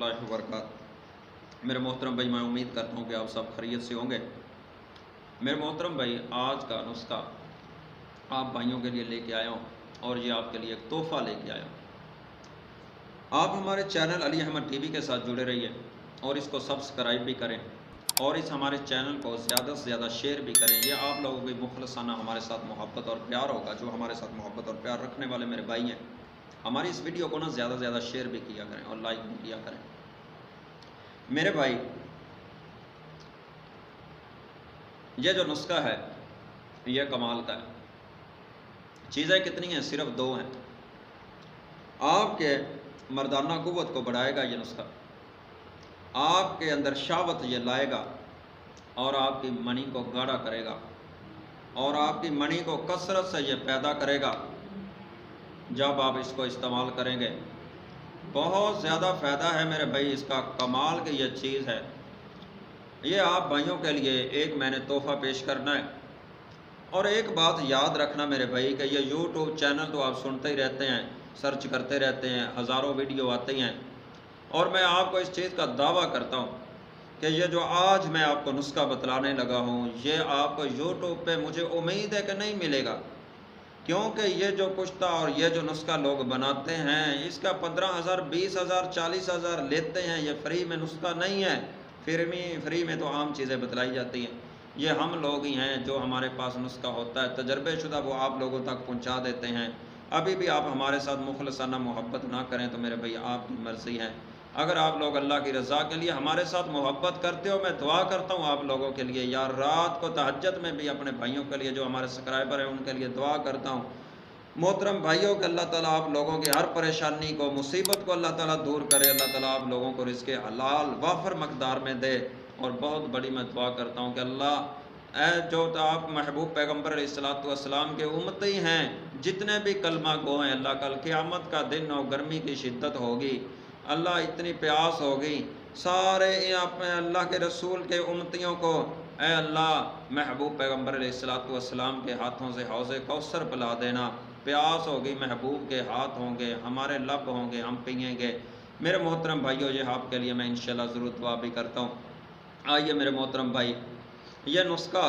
रहमतुल्लाहि व बरकातहू। मेरे मोहतरम भाई, मैं उम्मीद करता हूँ कि आप सब खैरियत से होंगे। मेरे मोहतरम भाई, आज का नुस्खा आप भाइयों के लिए लेके आया हूँ और ये आपके लिए एक तोहफ़ा लेके आया हूँ। आप हमारे चैनल अली अहमद टीवी के साथ जुड़े रहिए और इसको सब्सक्राइब भी करें और इस हमारे चैनल को ज़्यादा से ज़्यादा शेयर भी करें। ये आप लोगों की मुखलसाना हमारे साथ मोहब्बत और प्यार होगा। जो हमारे साथ मोहब्बत और प्यार रखने वाले मेरे भाई हैं, हमारी इस वीडियो को ना ज़्यादा से ज़्यादा शेयर भी किया करें और लाइक भी किया करें। मेरे भाई, ये जो नुस्खा है ये कमाल का है। चीज़ें कितनी हैं? सिर्फ दो हैं। आपके मर्दाना कुव्वत को बढ़ाएगा ये नुस्खा, आपके अंदर शावत ये लाएगा और आपकी मनी को गाढ़ा करेगा और आपकी मनी को कसरत से ये पैदा करेगा। जब आप इसको इस्तेमाल करेंगे बहुत ज़्यादा फ़ायदा है मेरे भाई इसका। कमाल की ये चीज़ है। ये आप भाइयों के लिए एक मैंने तोहफ़ा पेश करना है। और एक बात याद रखना मेरे भाई कि ये यूट्यूब चैनल तो आप सुनते ही रहते हैं, सर्च करते रहते हैं, हज़ारों वीडियो आते हैं। और मैं आपको इस चीज़ का दावा करता हूँ कि ये जो आज मैं आपको नुस्खा बतलाने लगा हूँ, ये आपको यूट्यूब पे मुझे उम्मीद है कि नहीं मिलेगा। क्योंकि ये जो कुश्ता और ये जो नुस्खा लोग बनाते हैं, इसका 15,000, 20,000, 40,000 लेते हैं। ये फ्री में नुस्खा नहीं है। फ्री में तो आम चीज़ें बतलाई जाती हैं। ये हम लोग ही हैं जो हमारे पास नुस्खा होता है तजर्बेशुदा, वो आप लोगों तक पहुंचा देते हैं। अभी भी आप हमारे साथ मुखलसाना मोहब्बत ना करें तो मेरे भाई आपकी मर्ज़ी है। अगर आप लोग अल्लाह की रज़ा के लिए हमारे साथ मोहब्बत करते हो, मैं दुआ करता हूँ आप लोगों के लिए। यार रात को तहज्जुद में भी अपने भाइयों के लिए, जो हमारे सब्सक्राइबर हैं, उनके लिए दुआ करता हूँ। मोहतरम भाइयों के अल्लाह ताला आप लोगों की हर परेशानी को, मुसीबत को अल्लाह ताला दूर करे। अल्लाह ताला आप लोगों को रिज़्क़ हलाल वाफर मकदार में दे। और बहुत बड़ी मैं दुआ करता हूँ कि अल्लाह जो तो आप महबूब पैगम्बर अलैहिस्सलाम के उम्मती हैं, जितने भी कलमा गो हैं, अल्लाह कल क़यामत का दिन और गर्मी की शिद्दत होगी, अल्लाह इतनी प्यास होगी, सारे अल्लाह के रसूल के उम्मतियों को ए अल्लाह महबूब पैगम्बर अलैहिस्सलाम के हाथों से हौज़े कौसर पिला देना। प्यास होगी, महबूब के हाथ होंगे, हमारे लब होंगे, हम पिएंगे। मेरे मोहतरम भाइयों, ये आपके लिए मैं इंशाल्लाह ज़रूर दुआ भी करता हूँ। आइए मेरे मोहतरम भाई, ये नुस्खा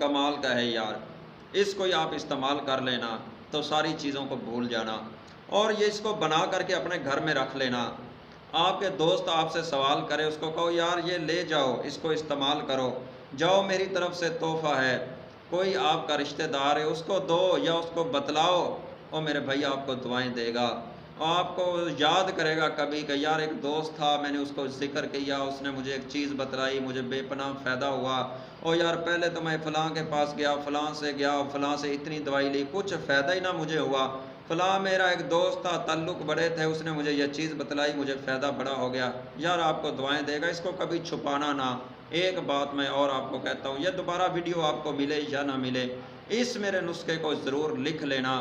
कमाल का है यार। इसको ही आप इस्तेमाल कर लेना तो सारी चीज़ों को भूल जाना। और ये इसको बना करके अपने घर में रख लेना। आपके दोस्त आपसे सवाल करे, उसको कहो यार ये ले जाओ, इसको इस्तेमाल करो, जाओ मेरी तरफ से तोहफ़ा है। कोई आपका रिश्तेदार है, उसको दो या उसको बतलाओ, और मेरे भाई आपको दुआएं देगा और आपको याद करेगा कभी कि यार एक दोस्त था, मैंने उसको ज़िक्र किया, उसने मुझे एक चीज़ बतलाई, मुझे बेपनाह फ़ायदा हुआ। और यार पहले तो मैं फ़लाँ के पास गया, फ़लाँ से गया, फ़लाँ से इतनी दवाई ली, कुछ फ़ायदा ही ना मुझे हुआ। फ़लाँ मेरा एक दोस्त था, ताल्लुक़ बड़े थे, उसने मुझे यह चीज़ बतलाई, मुझे फ़ायदा बड़ा हो गया। यार आपको दुआएं देगा, इसको कभी छुपाना ना। एक बात मैं और आपको कहता हूँ, यह दोबारा वीडियो आपको मिले या ना मिले, इस मेरे नुस्खे को ज़रूर लिख लेना,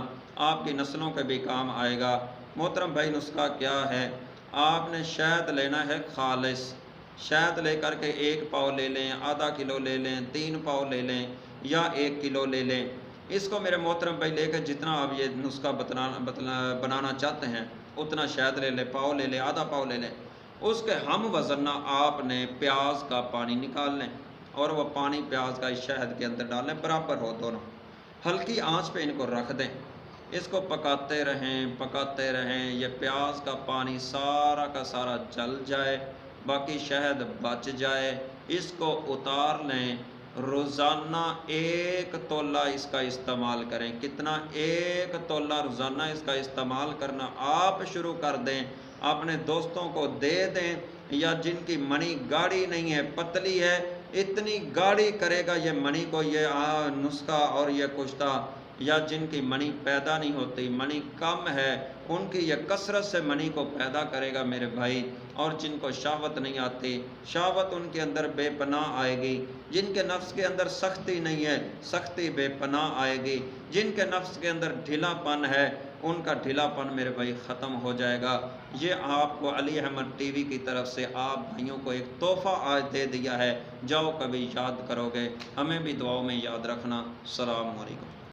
आपकी नस्लों के भी काम आएगा। मोहतरम भाई, नुस्खा क्या है? आपने शहद लेना है खालिस। शहद लेकर के 1 पाव ले लें, आधा किलो ले लें, 3 पाव ले लें या 1 किलो ले लें। इसको मेरे मोहतरम भाई लेकर जितना आप ये नुस्खा बनाना चाहते हैं उतना शहद ले लें, पाव ले लें, आधा पाव ले लें। उसके हम वज़न ना आपने प्याज का पानी निकाल लें और वह पानी प्याज का इस शहद के अंदर डालें, बराबर हो दोनों। हल्की आंच पे इनको रख दें, इसको पकाते रहें। ये प्याज का पानी सारा का सारा जल जाए, बाकी शहद बच जाए। इसको उतार लें। रोज़ाना 1 तोला इसका इस्तेमाल करें। कितना? 1 तोला रोज़ाना इसका इस्तेमाल करना आप शुरू कर दें, अपने दोस्तों को दे दें, या जिनकी मनी गाढ़ी नहीं है, पतली है, इतनी गाढ़ी करेगा ये मनी को ये नुस्खा और ये कुश्ता। या जिनकी मनी पैदा नहीं होती, मनी कम है, उनकी यह कसरत से मनी को पैदा करेगा मेरे भाई। और जिनको शावत नहीं आती, शावत उनके अंदर बेपनाह आएगी। जिनके नफ्स के अंदर सख्ती नहीं है, सख्ती बेपनाह आएगी। जिनके नफ्स के अंदर ढीलापन है, उनका ढीलापन मेरे भाई ख़त्म हो जाएगा। ये आपको अली अहमद टीवी की तरफ से आप भाइयों को एक तोहफ़ा आज दे दिया है। जाओ कभी याद करोगे, हमें भी दुआओं में याद रखना। अस्सलामु अलैकुम।